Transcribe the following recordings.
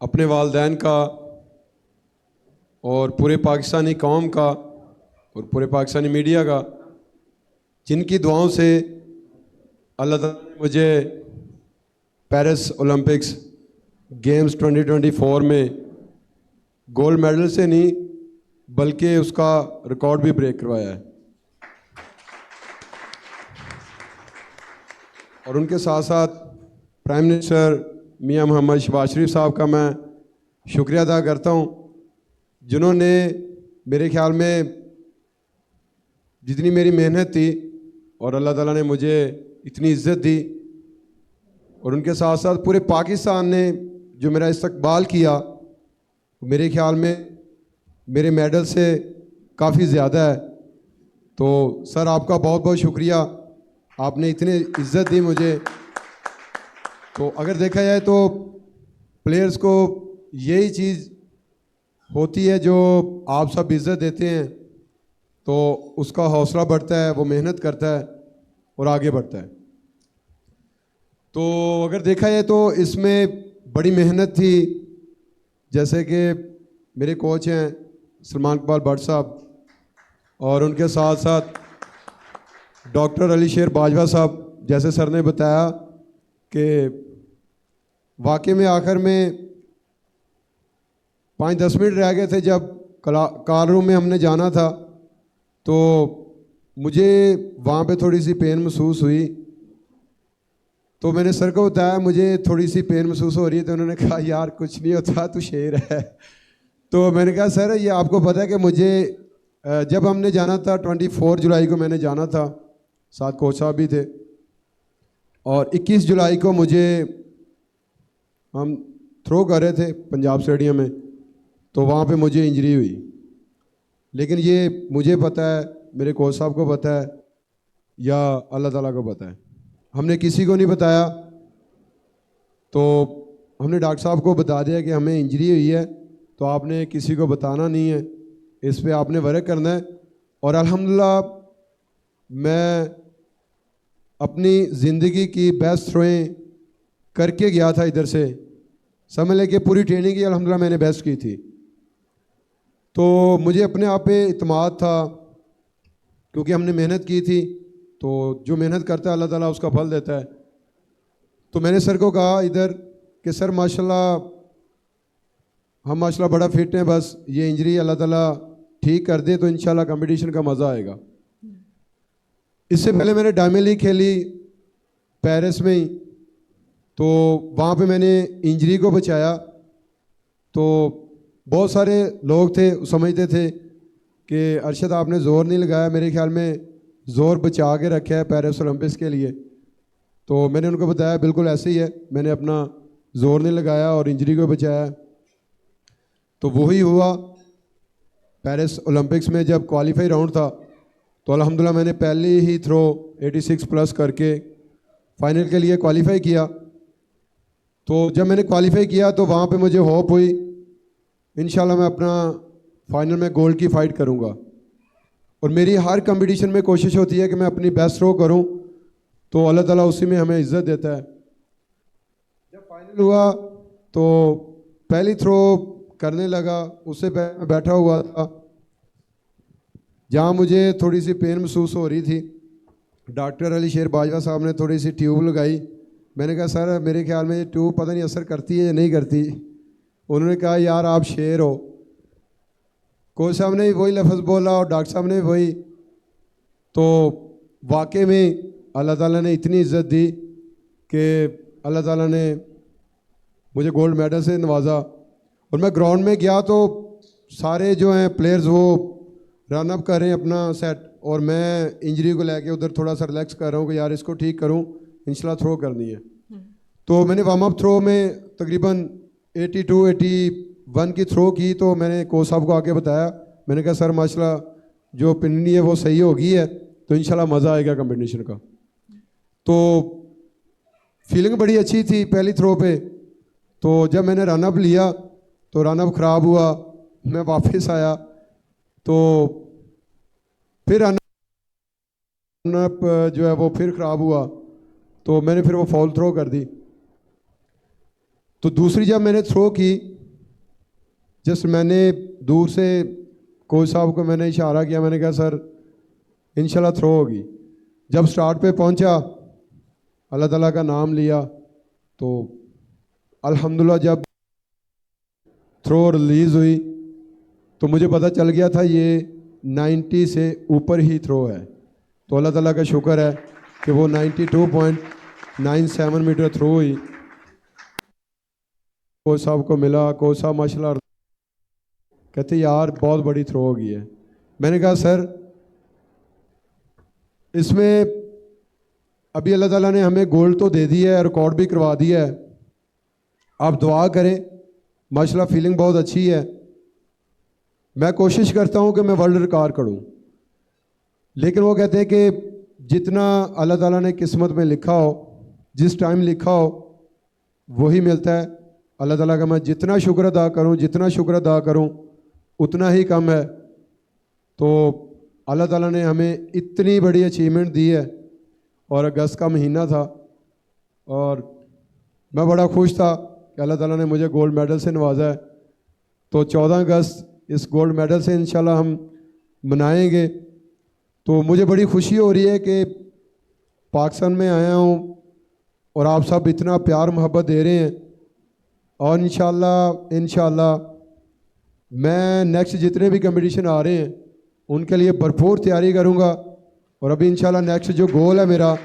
अपने वालिदैन का और पूरे पाकिस्तानी कौम का और पूरे पाकिस्तानी मीडिया का, जिनकी दुआओं से अल्लाह ताला ने मुझे पेरिस ओलंपिक्स गेम्स 2024 में गोल्ड मेडल से नहीं बल्कि उसका रिकॉर्ड भी ब्रेक करवाया है। और उनके साथ साथ प्राइम मिनिस्टर मियां मोहम्मद शहबाज शरीफ साहब का मैं शुक्रिया अदा करता हूं, जिन्होंने मेरे ख्याल में जितनी मेरी मेहनत थी और अल्लाह ताला ने मुझे इतनी इज़्ज़त दी, और उनके साथ साथ पूरे पाकिस्तान ने जो मेरा इस्तकबाल किया, मेरे ख्याल में मेरे मेडल से काफ़ी ज़्यादा है। तो सर आपका बहुत बहुत शुक्रिया, आपने इतनी इज़्ज़त दी मुझे। तो अगर देखा जाए तो प्लेयर्स को यही चीज़ होती है जो आप सब इज़्ज़त देते हैं, तो उसका हौसला बढ़ता है, वो मेहनत करता है और आगे बढ़ता है। तो अगर देखा जाए तो इसमें बड़ी मेहनत थी, जैसे कि मेरे कोच हैं सलमान इकबाल भट्ट साहब, और उनके साथ साथ डॉक्टर अली शेर बाजवा साहब, जैसे सर ने बताया कि वाकई में आखिर में 5-10 मिनट रह गए थे जब कार रूम में हमने जाना था, तो मुझे वहाँ पे थोड़ी सी पेन महसूस हुई। तो मैंने सर को बताया मुझे थोड़ी सी पेन महसूस हो रही है, तो उन्होंने कहा यार कुछ नहीं होता, तू शेर है। तो मैंने कहा सर ये आपको पता है कि मुझे जब हमने जाना था 24 जुलाई को मैंने जाना था, साथ कोच साहब भी थे, और 21 जुलाई को मुझे हम थ्रो कर रहे थे पंजाब स्टेडियम में, तो वहाँ पे मुझे इंजरी हुई। लेकिन ये मुझे पता है, मेरे कोच साहब को पता है, या अल्लाह ताला को पता है, हमने किसी को नहीं बताया। तो हमने डॉक्टर साहब को बता दिया कि हमें इंजरी हुई है, तो आपने किसी को बताना नहीं है, इस पे आपने वर्क करना है। और अल्हम्दुलिल्लाह मैं अपनी ज़िंदगी की बेस्ट थ्रोएं करके गया था इधर से, समझ लें कि पूरी ट्रेनिंग की अल्हम्दुलिल्लाह मैंने बेस्ट की थी। तो मुझे अपने आप पे इत्मीनान था, क्योंकि हमने मेहनत की थी, तो जो मेहनत करता है अल्लाह ताला उसका फल देता है। तो मैंने सर को कहा इधर कि सर माशाल्लाह हम माशाल्लाह बड़ा फिट हैं, बस ये इंजरी अल्लाह ताला ठीक कर दे तो इंशाल्लाह कंपटीशन का मज़ा आएगा। इससे पहले मैंने डायमंड लीग खेली पेरिस में ही, तो वहाँ पे मैंने इंजरी को बचाया। तो बहुत सारे लोग थे समझते थे कि अरशद आपने ज़ोर नहीं लगाया, मेरे ख्याल में ज़ोर बचा के रखा है पेरिस ओलंपिक्स के लिए। तो मैंने उनको बताया बिल्कुल ऐसे ही है, मैंने अपना ज़ोर नहीं लगाया और इंजरी को बचाया। तो वही हुआ पेरिस ओलंपिक्स में जब क्वालिफाई राउंड था, तो अल्हम्दुलिल्लाह मैंने पहले ही थ्रो 86 प्लस करके फाइनल के लिए क्वालिफाई किया। तो जब मैंने क्वालिफाई किया तो वहाँ पे मुझे होप हुई इंशाल्लाह मैं अपना फाइनल में गोल्ड की फ़ाइट करूँगा। और मेरी हर कंपटीशन में कोशिश होती है कि मैं अपनी बेस्ट थ्रो करूँ, तो अल्लाह ताला उसी में हमें इज़्ज़त देता है। जब फाइनल हुआ तो पहली थ्रो करने लगा, उससे मैं बैठा हुआ था जहाँ मुझे थोड़ी सी पेन महसूस हो रही थी। डॉक्टर अली शेर बाजवा साहब ने थोड़ी सी ट्यूब लगाई। मैंने कहा सर मेरे ख्याल में ये ट्यूब पता नहीं असर करती है या नहीं करती। उन्होंने कहा यार आप शेर हो। कोच साहब ने भी वही लफ्ज़ बोला और डॉक्टर साहब ने भी वही। तो वाकई में अल्लाह ताला ने इतनी इज़्ज़त दी कि अल्लाह ताला ने मुझे गोल्ड मेडल से नवाजा। और मैं ग्राउंड में गया तो सारे जो हैं प्लेयर्स वो रन अप कर रहे हैं अपना सेट, और मैं इंजरी को लेके उधर थोड़ा सा रिलैक्स कर रहा हूँ कि यार इसको ठीक करूँ, इंशाल्लाह थ्रो करनी है। तो मैंने वार्म अप थ्रो में तकरीबन 82-81 की थ्रो की। तो मैंने कोच साहब को आके बताया, मैंने कहा सर माशाल्लाह जो पिन्नी है वो सही हो गई है, तो इंशाल्लाह मज़ा आएगा कंपटीशन का। तो फीलिंग बड़ी अच्छी थी पहली थ्रो पे। तो जब मैंने रन अप लिया तो रन अप ख़राब हुआ, मैं वापस आया, तो फिर रन अप जो है वो फिर ख़राब हुआ, तो मैंने फिर वो फॉल थ्रो कर दी। तो दूसरी जब मैंने थ्रो की जस्ट मैंने दूर से कोच साहब को मैंने इशारा किया, मैंने कहा सर इंशाल्लाह थ्रो होगी। जब स्टार्ट पे पहुंचा, अल्लाह ताला का नाम लिया, तो अल्हम्दुलिल्लाह जब थ्रो रिलीज़ हुई तो मुझे पता चल गया था ये 90 से ऊपर ही थ्रो है। तो अल्लाह ताला का शुक्र है कि वो 92.97 मीटर थ्रो हुई। कोच साहब को मिला, कोच साहब माशाल्लाह कहते यार बहुत बड़ी थ्रो हो गई है। मैंने कहा सर इसमें अभी अल्लाह ताला ने हमें गोल्ड तो दे दी है, रिकॉर्ड भी करवा दिया है, आप दुआ करें। माशाल्लाह फीलिंग बहुत अच्छी है। मैं कोशिश करता हूं कि मैं वर्ल्ड रिकॉर्ड करूं, लेकिन वो कहते हैं कि जितना अल्लाह ताला ने किस्मत में लिखा हो, जिस टाइम लिखा हो वही मिलता है। अल्लाह ताला का मैं जितना शुक्र अदा करूं, जितना शुक्र अदा करूं उतना ही कम है। तो अल्लाह ताला ने हमें इतनी बड़ी अचीवमेंट दी है, और अगस्त का महीना था और मैं बड़ा खुश था कि अल्लाह ताला ने मुझे गोल्ड मेडल से नवाजा है। तो 14 अगस्त इस गोल्ड मेडल से इंशाल्लाह हम मनाएंगे। तो मुझे बड़ी खुशी हो रही है कि पाकिस्तान में आया हूँ और आप सब इतना प्यार मोहब्बत दे रहे हैं, और इंशाल्लाह मैं नेक्स्ट जितने भी कंपटीशन आ रहे हैं उनके लिए भरपूर तैयारी करूँगा। और अभी इंशाल्लाह नेक्स्ट जो गोल है मेरा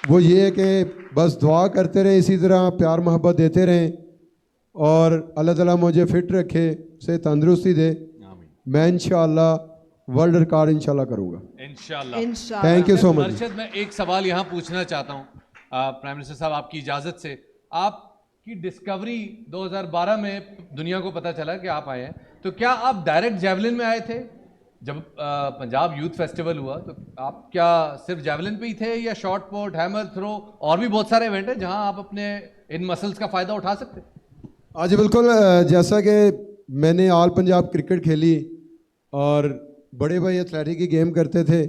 वो ये है कि बस दुआ करते रहें, इसी तरह प्यार मोहब्बत देते रहें, और अल्लाह ताला मुझे फ़िट रखे, से तंदुरुस्ती दे। मैं इंशाल्लाह वर्ल्ड रिकॉर्ड इंशाल्लाह करूँगा इंशाल्लाह। Thank you so much. Arshad, मैं एक सवाल यहाँ पूछना चाहता हूँ प्राइम मिनिस्टर साहब, आपकी इजाज़त से। आपकी डिस्कवरी 2012 में दुनिया को पता चला कि आप आए हैं, तो क्या आप डायरेक्ट जैवलिन में आए थे? जब पंजाब यूथ फेस्टिवल हुआ तो आप क्या सिर्फ जैवलिन पे ही थे, या शॉर्ट पुट, हैमर थ्रो, और भी बहुत सारे इवेंट हैं जहां आप अपने इन मसल्स का फ़ायदा उठा सकते हैं? हाँ जी बिल्कुल। जैसा कि मैंने ऑल पंजाब क्रिकेट खेली और बड़े भाई एथलेटिक की गेम करते थे,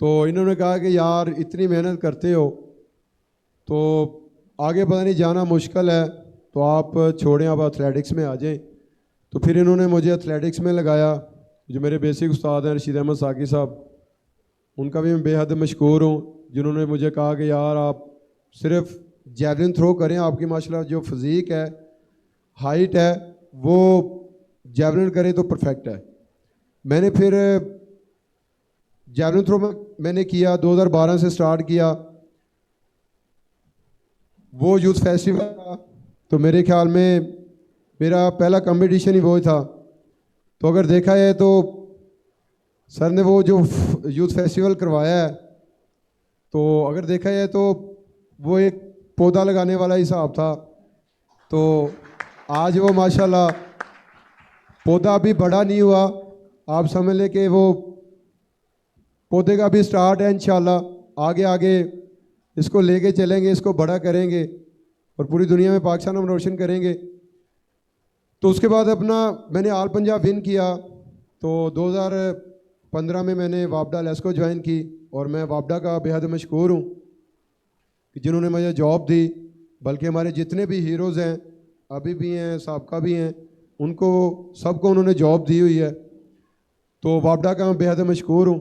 तो इन्होंने कहा कि यार इतनी मेहनत करते हो तो आगे पता नहीं जाना मुश्किल है, तो आप छोड़ें, आप एथलेटिक्स में आ जाएं। तो फिर इन्होंने मुझे एथलेटिक्स में लगाया। जो मेरे बेसिक उस्ताद हैं रशीद अहमद साकी साहब, उनका भी मैं बेहद मशकूर हूँ, जिन्होंने मुझे कहा कि यार आप सिर्फ जैवलिन थ्रो करें, आपकी माशाल्लाह जो फिज़ीक है, हाइट है, वो जैवलिन करें तो परफेक्ट है। मैंने फिर जैवलिन थ्रो मैंने किया, 2012 से स्टार्ट किया। वो यूथ फेस्टिवल था, तो मेरे ख्याल में मेरा पहला कंपटीशन ही वो था। तो अगर देखा जाए तो सर ने वो जो यूथ फेस्टिवल करवाया है, तो अगर देखा जाए तो वो एक पौधा लगाने वाला हिसाब था। तो आज वो माशाल्लाह पौधा अभी बड़ा नहीं हुआ, आप समझ लें कि वो पौधे का भी स्टार्ट है। इंशाल्लाह आगे आगे इसको लेके चलेंगे, इसको बड़ा करेंगे और पूरी दुनिया में पाकिस्तान हम रोशन करेंगे। तो उसके बाद अपना मैंने ऑल पंजाब विन किया। तो 2015 में मैंने वापडा लेस्को ज्वाइन की, और मैं वापडा का बेहद मशकूर हूँ कि जिन्होंने मुझे जॉब दी। बल्कि हमारे जितने भी हीरोज़ हैं, अभी भी हैं, साबका भी हैं, उनको सबको उन्होंने जॉब दी हुई है। तो वापडा का मैं बेहद मशकूर हूँ।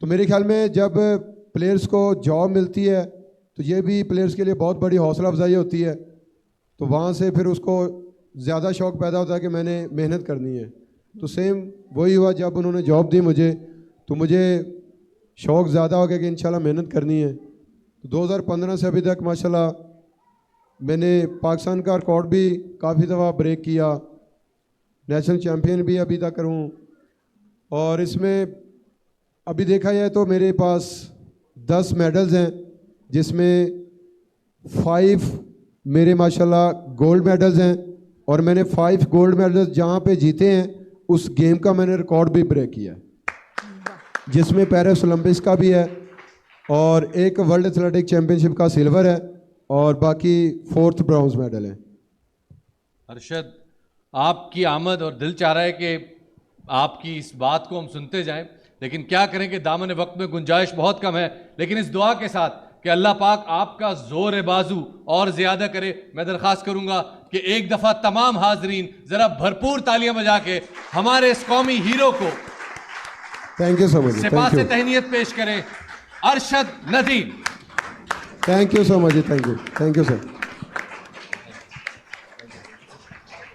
तो मेरे ख्याल में जब प्लेयर्स को जॉब मिलती है तो ये भी प्लेयर्स के लिए बहुत बड़ी हौसला अफजाई होती है। तो वहाँ से फिर उसको ज़्यादा शौक़ पैदा होता है कि मैंने मेहनत करनी है। तो सेम वही हुआ, जब उन्होंने जॉब दी मुझे, तो मुझे शौक़ ज़्यादा हो गया कि इंशाल्लाह मेहनत करनी है। तो 2015 से अभी तक माशाल्लाह मैंने पाकिस्तान का रिकॉर्ड भी काफ़ी दफ़ा ब्रेक किया, नेशनल चैम्पियन भी अभी तक हूँ। और इसमें अभी देखा जाए तो मेरे पास 10 मेडल्स हैं, जिसमें 5 मेरे माशाल्लाह गोल्ड मेडल्स हैं, और मैंने 5 गोल्ड मेडल्स जहाँ पे जीते हैं उस गेम का मैंने रिकॉर्ड भी ब्रेक किया है, जिसमें पेरिस ओलंपिक्स का भी है, और एक वर्ल्ड एथलेटिक चैम्पियनशिप का सिल्वर है, और बाकी 4th ब्रॉन्ज मेडल है। अरशद, आपकी आमद और दिल चाह रहा है कि आपकी इस बात को हम सुनते जाएं, लेकिन क्या करें कि दामन वक्त में गुंजाइश बहुत कम है। लेकिन इस दुआ के साथ कि अल्लाह पाक आपका जोर बाजू और ज्यादा करे। मैं दरख्वास्त करूंगा कि एक दफा तमाम हाजरीन जरा भरपूर तालियां बजा के हमारे इस कौमी हीरो को थैंक यू सो मच, सिपा थैंक से यू, तहनीयत पेश करें। Arshad Nadeem. Thank you so much, thank you sir.